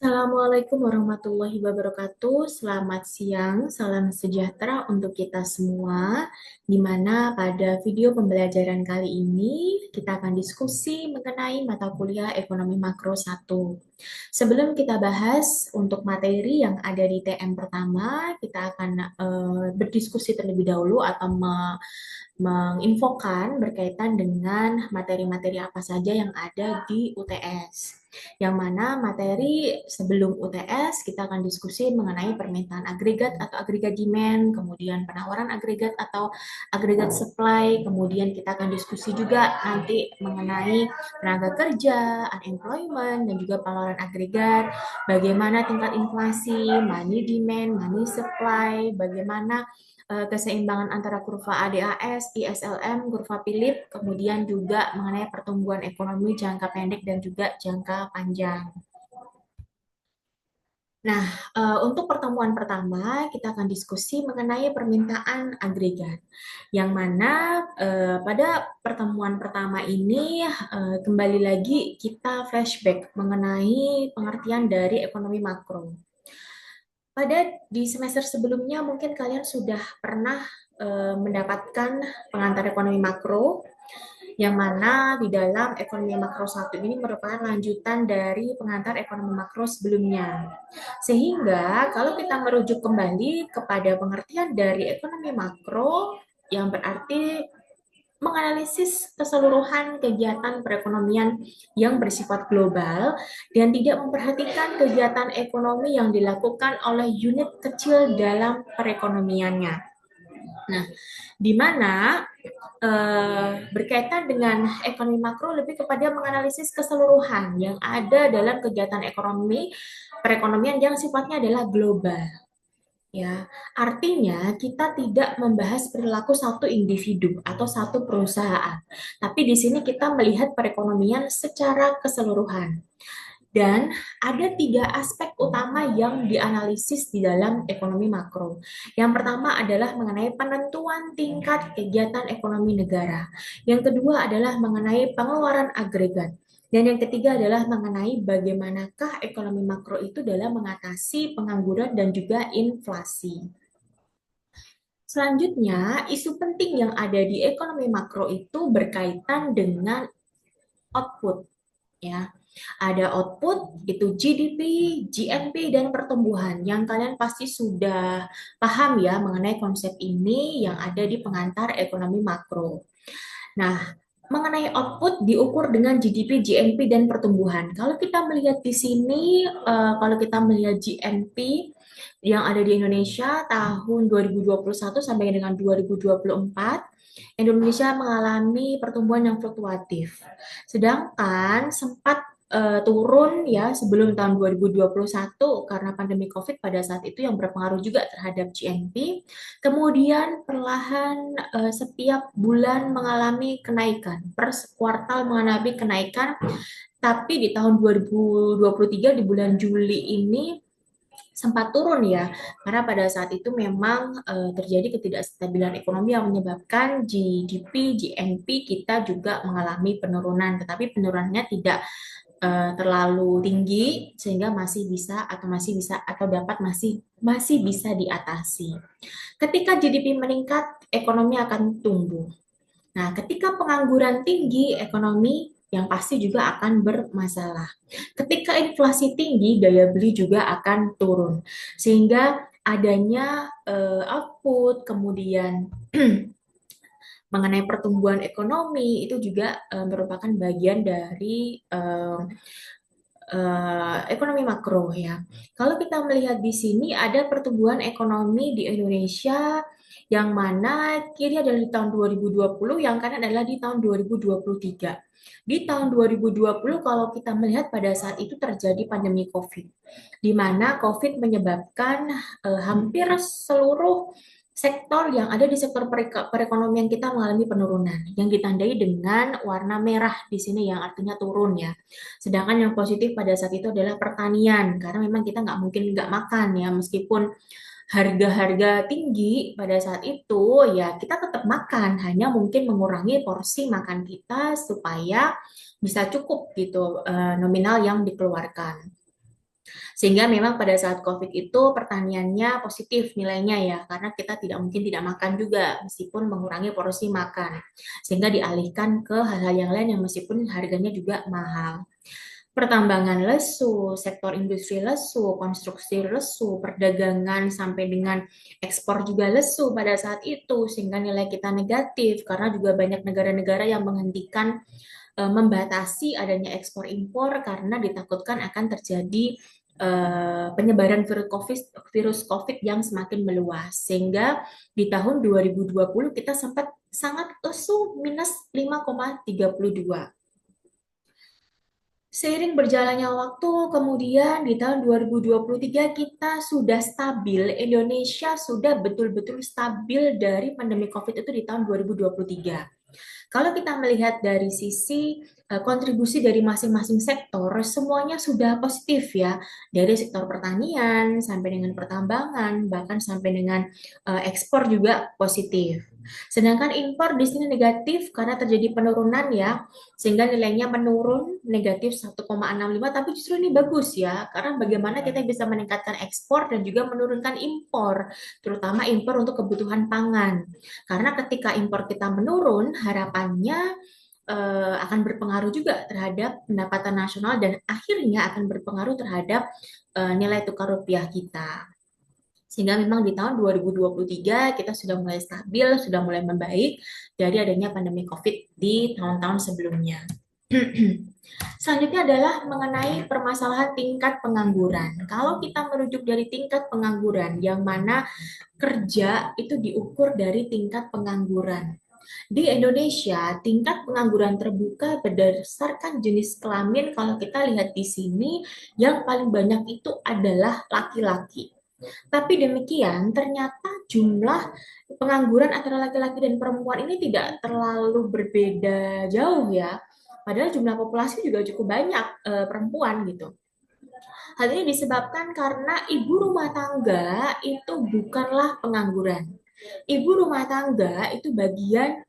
Assalamualaikum warahmatullahi wabarakatuh. Selamat siang, salam sejahtera untuk kita semua. Di mana pada video pembelajaran kali ini kita akan diskusi mengenai mata kuliah Ekonomi Makro 1. Sebelum kita bahas untuk materi yang ada di TM pertama, kita akan berdiskusi terlebih dahulu atau menginfokan berkaitan dengan materi-materi apa saja yang ada di UTS. Yang mana materi sebelum UTS kita akan diskusi mengenai permintaan agregat atau agregat demand, kemudian penawaran agregat atau agregat supply, kemudian kita akan diskusi juga nanti mengenai tenaga kerja, unemployment, dan juga pengeluaran agregat, bagaimana tingkat inflasi, money demand, money supply, bagaimana keseimbangan antara kurva ADAS, ISLM, kurva Philip, kemudian juga mengenai pertumbuhan ekonomi jangka pendek dan juga jangka panjang. Nah, untuk pertemuan pertama kita akan diskusi mengenai permintaan agregat, yang mana pada pertemuan pertama ini kembali lagi kita flashback mengenai pengertian dari ekonomi makro. Pada di semester sebelumnya mungkin kalian sudah pernah mendapatkan pengantar ekonomi makro yang mana di dalam ekonomi makro 1 ini merupakan lanjutan dari pengantar ekonomi makro sebelumnya. Sehingga kalau kita merujuk kembali kepada pengertian dari ekonomi makro yang berarti menganalisis keseluruhan kegiatan perekonomian yang bersifat global dan tidak memperhatikan kegiatan ekonomi yang dilakukan oleh unit kecil dalam perekonomiannya. Nah, di mana berkaitan dengan ekonomi makro lebih kepada menganalisis keseluruhan yang ada dalam kegiatan ekonomi perekonomian yang sifatnya adalah global. Ya, artinya kita tidak membahas perilaku satu individu atau satu perusahaan, tapi di sini kita melihat perekonomian secara keseluruhan. Dan ada tiga aspek utama yang dianalisis di dalam ekonomi makro. Yang pertama adalah mengenai penentuan tingkat kegiatan ekonomi negara. Yang kedua adalah mengenai pengeluaran agregat. Dan yang ketiga adalah mengenai bagaimanakah ekonomi makro itu dalam mengatasi pengangguran dan juga inflasi. Selanjutnya, isu penting yang ada di ekonomi makro itu berkaitan dengan output, ya. Ada output, itu GDP, GNP, dan pertumbuhan yang kalian pasti sudah paham ya mengenai konsep ini yang ada di pengantar ekonomi makro. Nah, mengenai output diukur dengan GDP, GNP, dan pertumbuhan. Kalau kita melihat di sini, kalau kita melihat GNP yang ada di Indonesia tahun 2021 sampai dengan 2024, Indonesia mengalami pertumbuhan yang fluktuatif. Sedangkan sempat turun ya sebelum tahun 2021 karena pandemi COVID pada saat itu yang berpengaruh juga terhadap GNP. Kemudian perlahan setiap bulan mengalami kenaikan, per kuartal mengalami kenaikan, tapi di tahun 2023 di bulan Juli ini sempat turun ya, karena pada saat itu memang terjadi ketidakstabilan ekonomi yang menyebabkan GDP, GNP kita juga mengalami penurunan, tetapi penurunannya tidak terlalu tinggi sehingga masih bisa atau dapat masih bisa diatasi. Ketika GDP meningkat, ekonomi akan tumbuh. Nah, ketika pengangguran tinggi, ekonomi yang pasti juga akan bermasalah. Ketika inflasi tinggi, daya beli juga akan turun. Sehingga adanya output, kemudian mengenai pertumbuhan ekonomi itu juga merupakan bagian dari ekonomi makro ya. Kalau kita melihat di sini ada pertumbuhan ekonomi di Indonesia yang mana kiri adalah di tahun 2020, yang kanan adalah di tahun 2023. Di tahun 2020 kalau kita melihat pada saat itu terjadi pandemi COVID, di mana COVID menyebabkan hampir seluruh sektor yang ada di sektor perekonomian kita mengalami penurunan yang ditandai dengan warna merah di sini yang artinya turun ya. Sedangkan yang positif pada saat itu adalah pertanian, karena memang kita nggak mungkin nggak makan ya, meskipun harga-harga tinggi pada saat itu, ya kita tetap makan, hanya mungkin mengurangi porsi makan kita supaya bisa cukup gitu nominal yang dikeluarkan. Sehingga memang pada saat COVID itu pertaniannya positif nilainya ya, karena kita tidak mungkin tidak makan juga, meskipun mengurangi porsi makan. Sehingga dialihkan ke hal-hal yang lain yang meskipun harganya juga mahal. Pertambangan lesu, sektor industri lesu, konstruksi lesu, perdagangan sampai dengan ekspor juga lesu pada saat itu, sehingga nilai kita negatif karena juga banyak negara-negara yang menghentikan membatasi adanya ekspor impor karena ditakutkan akan terjadi penyebaran virus COVID yang semakin meluas. Sehingga di tahun 2020 kita sempat sangat lesu minus 5,32. Seiring berjalannya waktu, kemudian di tahun 2023 kita sudah stabil, Indonesia sudah betul-betul stabil dari pandemi COVID itu di tahun 2023. Kalau kita melihat dari sisi kontribusi dari masing-masing sektor, semuanya sudah positif ya, dari sektor pertanian sampai dengan pertambangan, bahkan sampai dengan ekspor juga positif. Sedangkan impor di sini negatif karena terjadi penurunan ya, sehingga nilainya menurun negatif 1,65, tapi justru ini bagus ya, karena bagaimana kita bisa meningkatkan ekspor dan juga menurunkan impor, terutama impor untuk kebutuhan pangan. Karena ketika impor kita menurun, harapannya akan berpengaruh juga terhadap pendapatan nasional dan akhirnya akan berpengaruh terhadap nilai tukar rupiah kita. Sehingga memang di tahun 2023 kita sudah mulai stabil, sudah mulai membaik dari adanya pandemi COVID di tahun-tahun sebelumnya. Selanjutnya adalah mengenai permasalahan tingkat pengangguran. Kalau kita merujuk dari tingkat pengangguran, yang mana kerja itu diukur dari tingkat pengangguran. Di Indonesia, tingkat pengangguran terbuka berdasarkan jenis kelamin, kalau kita lihat di sini, yang paling banyak itu adalah laki-laki. Tapi demikian, ternyata jumlah pengangguran antara laki-laki dan perempuan ini tidak terlalu berbeda jauh ya. Padahal jumlah populasi juga cukup banyak perempuan gitu. Hal ini disebabkan karena ibu rumah tangga itu bukanlah pengangguran. Ibu rumah tangga itu bagian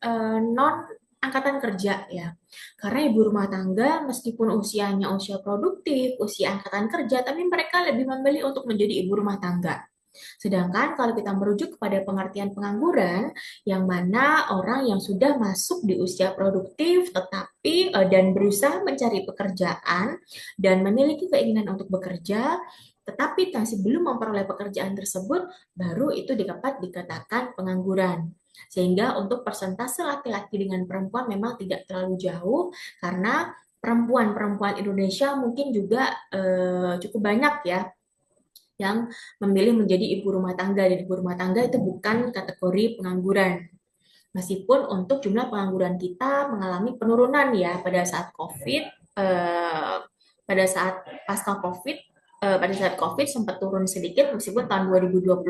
non angkatan kerja ya. Karena ibu rumah tangga meskipun usianya usia produktif, usia angkatan kerja, tapi mereka lebih memilih untuk menjadi ibu rumah tangga. Sedangkan kalau kita merujuk kepada pengertian pengangguran, yang mana orang yang sudah masuk di usia produktif tetapi dan berusaha mencari pekerjaan dan memiliki keinginan untuk bekerja, tetapi masih belum memperoleh pekerjaan tersebut, baru itu dapat dikatakan pengangguran. Sehingga untuk persentase laki-laki dengan perempuan memang tidak terlalu jauh karena perempuan-perempuan Indonesia mungkin juga cukup banyak ya yang memilih menjadi ibu rumah tangga, dan ibu rumah tangga itu bukan kategori pengangguran. Meskipun untuk jumlah pengangguran kita mengalami penurunan ya pada saat COVID, pada saat pasca COVID, pada saat COVID sempat turun sedikit meskipun tahun 2021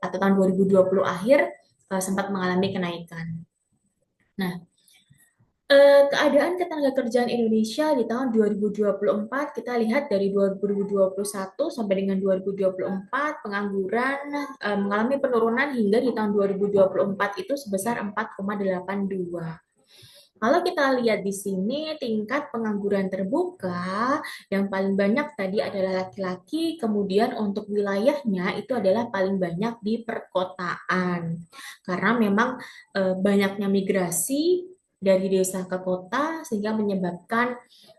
atau tahun 2020 akhir sempat mengalami kenaikan. Nah, keadaan ketenagakerjaan Indonesia di tahun 2024 kita lihat dari 2021 sampai dengan 2024 pengangguran mengalami penurunan hingga di tahun 2024 itu sebesar 4,82. Kalau kita lihat di sini tingkat pengangguran terbuka yang paling banyak tadi adalah laki-laki, kemudian untuk wilayahnya itu adalah paling banyak di perkotaan. Karena memang banyaknya migrasi dari desa ke kota sehingga menyebabkan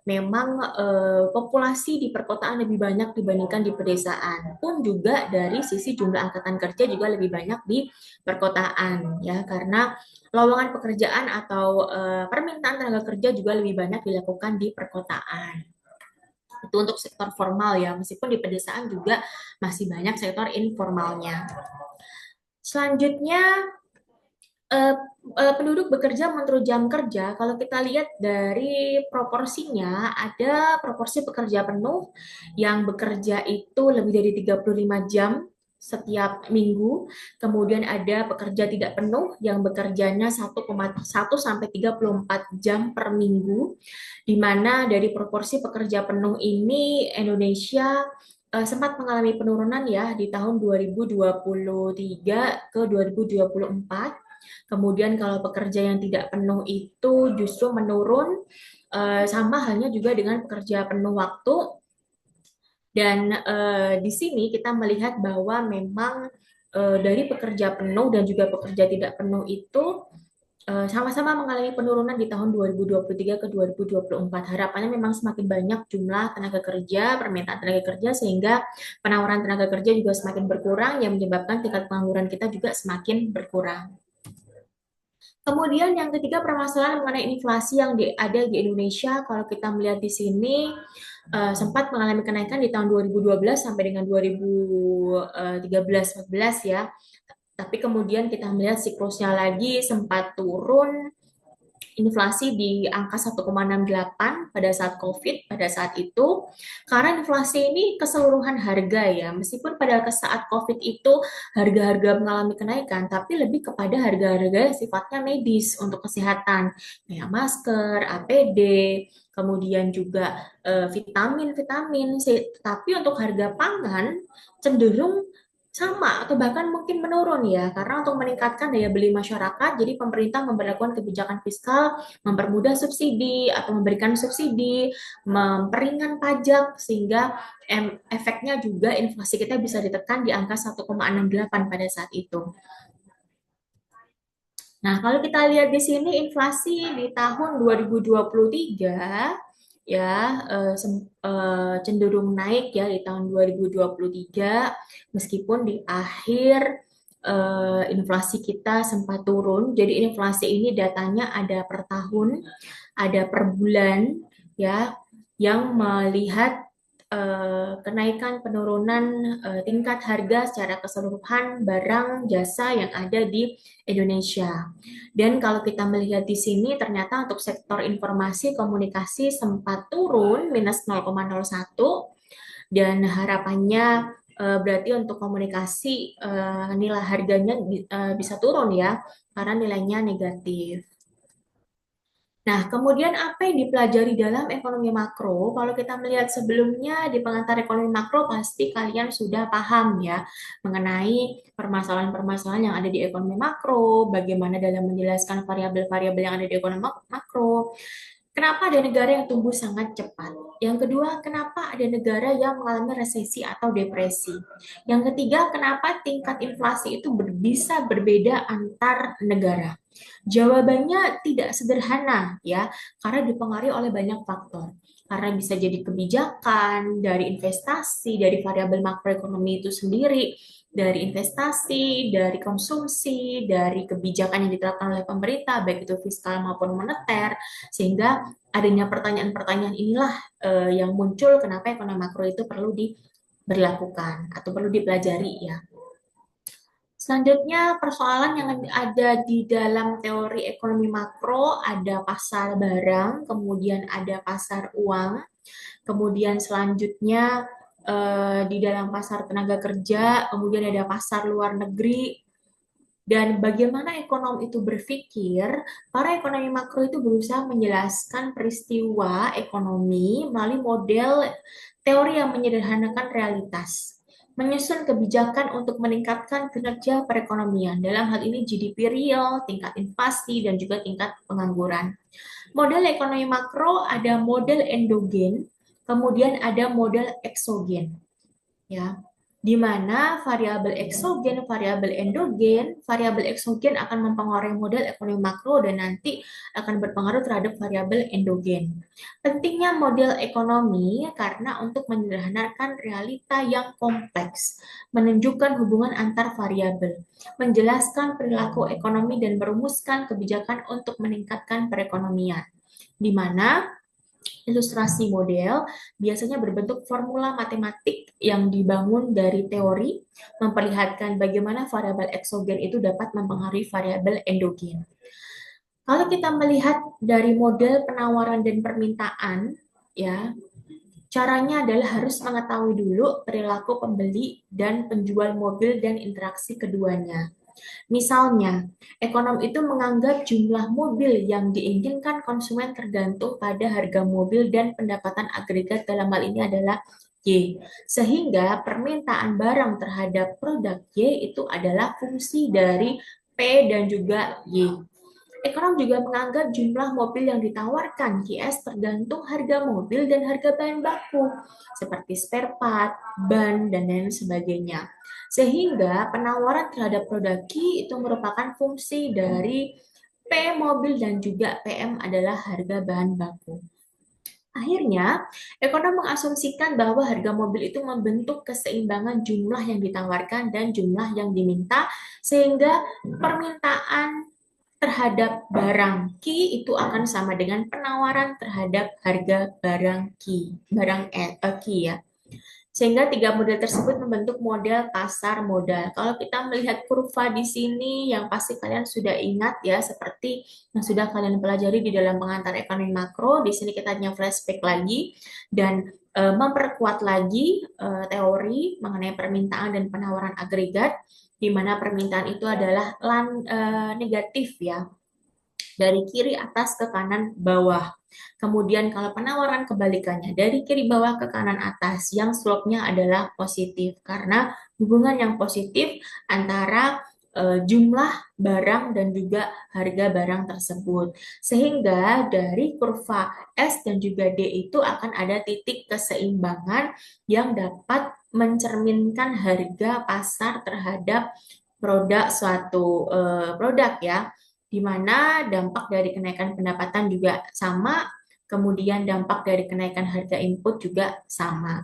memang populasi di perkotaan lebih banyak dibandingkan di pedesaan. Pun juga dari sisi jumlah angkatan kerja juga lebih banyak di perkotaan ya, karena lowongan pekerjaan atau permintaan tenaga kerja juga lebih banyak dilakukan di perkotaan. Itu untuk sektor formal ya, meskipun di pedesaan juga masih banyak sektor informalnya. Selanjutnya penduduk bekerja menurut jam kerja, kalau kita lihat dari proporsinya, ada proporsi pekerja penuh yang bekerja itu lebih dari 35 jam setiap minggu, kemudian ada pekerja tidak penuh yang bekerjanya 1,1 sampai 34 jam per minggu, di mana dari proporsi pekerja penuh ini Indonesia sempat mengalami penurunan ya di tahun 2023 ke 2024. Kemudian kalau pekerja yang tidak penuh itu justru menurun, sama halnya juga dengan pekerja penuh waktu Dan di sini kita melihat bahwa memang dari pekerja penuh dan juga pekerja tidak penuh itu sama-sama mengalami penurunan di tahun 2023 ke 2024. Harapannya memang semakin banyak jumlah tenaga kerja, permintaan tenaga kerja, sehingga penawaran tenaga kerja juga semakin berkurang, yang menyebabkan tingkat pengangguran kita juga semakin berkurang. Kemudian yang ketiga, permasalahan mengenai inflasi yang ada di Indonesia. Kalau kita melihat di sini sempat mengalami kenaikan di tahun 2012 sampai dengan 2013-14 ya. Tapi kemudian kita melihat siklusnya lagi sempat turun, inflasi di angka 1,68 pada saat COVID, pada saat itu. Karena inflasi ini keseluruhan harga ya, meskipun pada saat COVID itu harga-harga mengalami kenaikan, tapi lebih kepada harga-harga yang sifatnya medis untuk kesehatan, kayak masker, APD, kemudian juga vitamin-vitamin. Tapi untuk harga pangan cenderung sama atau bahkan mungkin menurun ya, karena untuk meningkatkan daya beli masyarakat, jadi pemerintah memberlakukan kebijakan fiskal, mempermudah subsidi atau memberikan subsidi, memperingan pajak, sehingga efeknya juga inflasi kita bisa ditekan di angka 1,68 pada saat itu. Nah, kalau kita lihat di sini inflasi di tahun 2023 ya cenderung naik ya di tahun 2023, meskipun di akhir inflasi kita sempat turun. Jadi inflasi ini datanya ada per tahun, ada per bulan ya, yang melihat kenaikan penurunan tingkat harga secara keseluruhan barang jasa yang ada di Indonesia. Dan kalau kita melihat di sini, ternyata untuk sektor informasi komunikasi sempat turun minus 0,01, dan harapannya berarti untuk komunikasi nilai harganya bisa turun ya, karena nilainya negatif. Nah, kemudian apa yang dipelajari dalam ekonomi makro? Kalau kita melihat sebelumnya di pengantar ekonomi makro, pasti kalian sudah paham ya mengenai permasalahan-permasalahan yang ada di ekonomi makro, bagaimana dalam menjelaskan variabel-variabel yang ada di ekonomi makro. Kenapa ada negara yang tumbuh sangat cepat? Yang kedua, kenapa ada negara yang mengalami resesi atau depresi? Yang ketiga, kenapa tingkat inflasi itu bisa berbeda antar negara? Jawabannya tidak sederhana ya, karena dipengaruhi oleh banyak faktor. Karena bisa jadi kebijakan, dari investasi, dari variabel makroekonomi itu sendiri, dari investasi, dari konsumsi, dari kebijakan yang diterapkan oleh pemerintah, baik itu fiskal maupun moneter, sehingga adanya pertanyaan-pertanyaan inilah yang muncul kenapa ekonomi makro itu perlu diberlakukan atau perlu dipelajari ya. Selanjutnya, persoalan yang ada di dalam teori ekonomi makro, ada pasar barang, kemudian ada pasar uang, kemudian selanjutnya di dalam pasar tenaga kerja, kemudian ada pasar luar negeri, dan bagaimana ekonom itu berpikir. Para ekonomi makro itu berusaha menjelaskan peristiwa ekonomi melalui model teori yang menyederhanakan realitas, menyusun kebijakan untuk meningkatkan kinerja perekonomian. Dalam hal ini GDP real, tingkat inflasi, dan juga tingkat pengangguran. Model ekonomi makro ada model endogen, kemudian ada model eksogen. Ya, di mana variabel eksogen, variabel eksogen akan mempengaruhi model ekonomi makro dan nanti akan berpengaruh terhadap variabel endogen. Pentingnya model ekonomi karena untuk menyederhanakan realita yang kompleks, menunjukkan hubungan antar variabel, menjelaskan perilaku ekonomi dan merumuskan kebijakan untuk meningkatkan perekonomian. Di mana ilustrasi model biasanya berbentuk formula matematik yang dibangun dari teori, memperlihatkan bagaimana variabel eksogen itu dapat mempengaruhi variabel endogen. Kalau kita melihat dari model penawaran dan permintaan, ya, caranya adalah harus mengetahui dulu perilaku pembeli dan penjual mobil dan interaksi keduanya. Misalnya, ekonom itu menganggap jumlah mobil yang diinginkan konsumen tergantung pada harga mobil dan pendapatan agregat dalam hal ini adalah Y. Sehingga permintaan barang terhadap produk Y itu adalah fungsi dari P dan juga Y. Ekonom juga menganggap jumlah mobil yang ditawarkan QS tergantung harga mobil dan harga bahan baku, seperti spare part, ban, dan lain sebagainya. Sehingga penawaran terhadap produk Q itu merupakan fungsi dari P mobil dan juga PM adalah harga bahan baku. Akhirnya, ekonom mengasumsikan bahwa harga mobil itu membentuk keseimbangan jumlah yang ditawarkan dan jumlah yang diminta, sehingga permintaan terhadap barang key itu akan sama dengan penawaran terhadap harga barang key, key ya. Sehingga tiga model tersebut membentuk model pasar modal. Kalau kita melihat kurva di sini, yang pasti kalian sudah ingat ya, seperti yang sudah kalian pelajari di dalam pengantar ekonomi makro. Di sini kita hanya flashback lagi dan memperkuat lagi teori mengenai permintaan dan penawaran agregat, di mana permintaan itu adalah negatif ya, dari kiri atas ke kanan bawah. Kemudian kalau penawaran kebalikannya, dari kiri bawah ke kanan atas, yang slope-nya adalah positif karena hubungan yang positif antara jumlah barang dan juga harga barang tersebut. Sehingga dari kurva S dan juga D itu akan ada titik keseimbangan yang dapat mencerminkan harga pasar terhadap produk suatu produk ya, di mana dampak dari kenaikan pendapatan juga sama, kemudian dampak dari kenaikan harga input juga sama.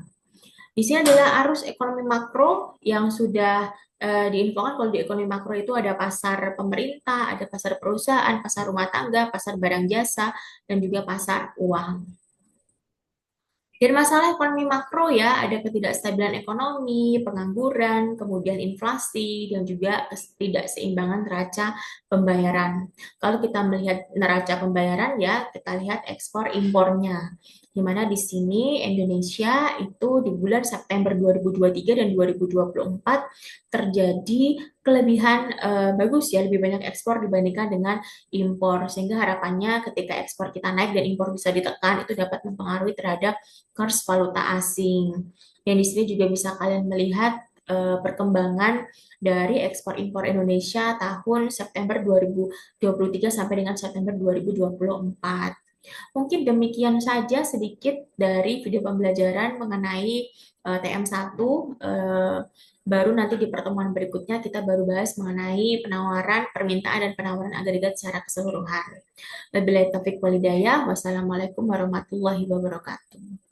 Di sini adalah arus ekonomi makro yang sudah diinfokan. Kalau di ekonomi makro itu ada pasar pemerintah, ada pasar perusahaan, pasar rumah tangga, pasar barang jasa, dan juga pasar uang. Dan masalah ekonomi makro ya, ada ketidakstabilan ekonomi, pengangguran, kemudian inflasi, dan juga ketidakseimbangan neraca pembayaran. Kalau kita melihat neraca pembayaran ya, kita lihat ekspor impornya. Di mana di sini Indonesia itu di bulan September 2023 dan 2024 terjadi kelebihan bagus ya, lebih banyak ekspor dibandingkan dengan impor. Sehingga harapannya ketika ekspor kita naik dan impor bisa ditekan, itu dapat mempengaruhi terhadap kurs valuta asing. Dan di sini juga bisa kalian melihat perkembangan dari ekspor impor Indonesia tahun September 2023 sampai dengan September 2024. Mungkin demikian saja sedikit dari video pembelajaran mengenai TM1. Baru nanti di pertemuan berikutnya kita baru bahas mengenai penawaran, permintaan, dan penawaran agregat secara keseluruhan. Wabillahi taufiq walhidayah. Wassalamualaikum warahmatullahi wabarakatuh.